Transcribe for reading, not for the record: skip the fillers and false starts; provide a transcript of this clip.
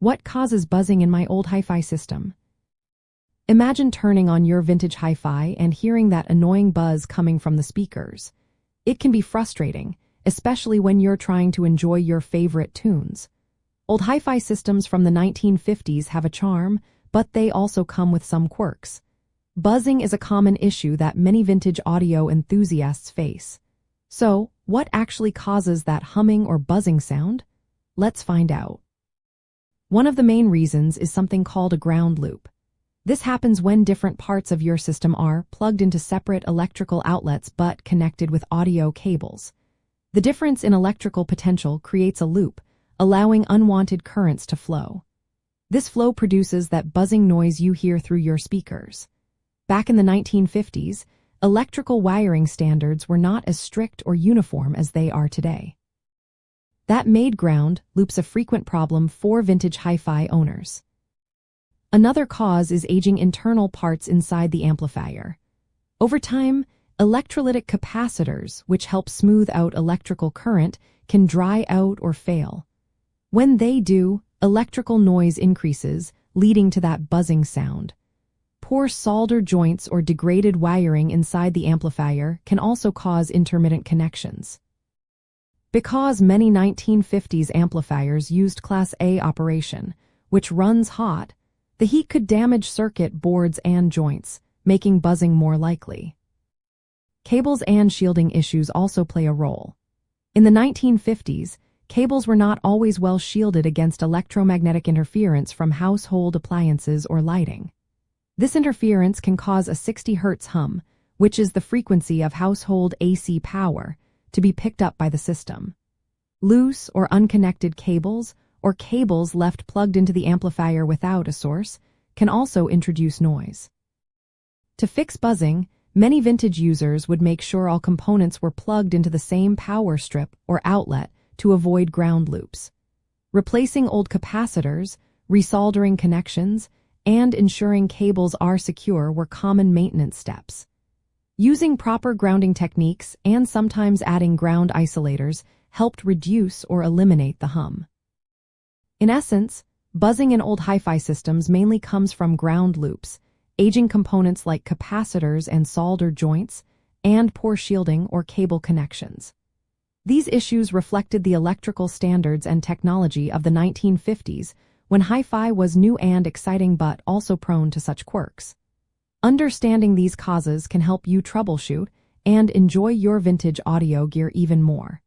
What causes buzzing in my old hi-fi system? Imagine turning on your vintage hi-fi and hearing that annoying buzz coming from the speakers. It can be frustrating, especially when you're trying to enjoy your favorite tunes. Old hi-fi systems from the 1950s have a charm, but they also come with some quirks. Buzzing is a common issue that many vintage audio enthusiasts face. So, what actually causes that humming or buzzing sound? Let's find out. One of the main reasons is something called a ground loop. This happens when different parts of your system are plugged into separate electrical outlets but connected with audio cables. The difference in electrical potential creates a loop, allowing unwanted currents to flow. This flow produces that buzzing noise you hear through your speakers. Back in the 1950s, electrical wiring standards were not as strict or uniform as they are today. That made ground loops a frequent problem for vintage hi-fi owners. Another cause is aging internal parts inside the amplifier. Over time, electrolytic capacitors, which help smooth out electrical current, can dry out or fail. When they do, electrical noise increases, leading to that buzzing sound. Poor solder joints or degraded wiring inside the amplifier can also cause intermittent connections. Because many 1950s amplifiers used Class A operation, which runs hot, the heat could damage circuit boards and joints, making buzzing more likely. Cables and shielding issues also play a role. In the 1950s, cables were not always well shielded against electromagnetic interference from household appliances or lighting. This interference can cause a 60 Hz hum, which is the frequency of household AC power, to be picked up by the system. Loose or unconnected cables, or cables left plugged into the amplifier without a source, can also introduce noise. To fix buzzing, many vintage users would make sure all components were plugged into the same power strip or outlet to avoid ground loops. Replacing old capacitors, resoldering connections, and ensuring cables are secure were common maintenance steps. Using proper grounding techniques and sometimes adding ground isolators helped reduce or eliminate the hum. In essence, buzzing in old hi-fi systems mainly comes from ground loops, aging components like capacitors and solder joints, and poor shielding or cable connections. These issues reflected the electrical standards and technology of the 1950s, when hi-fi was new and exciting but also prone to such quirks. Understanding these causes can help you troubleshoot and enjoy your vintage audio gear even more.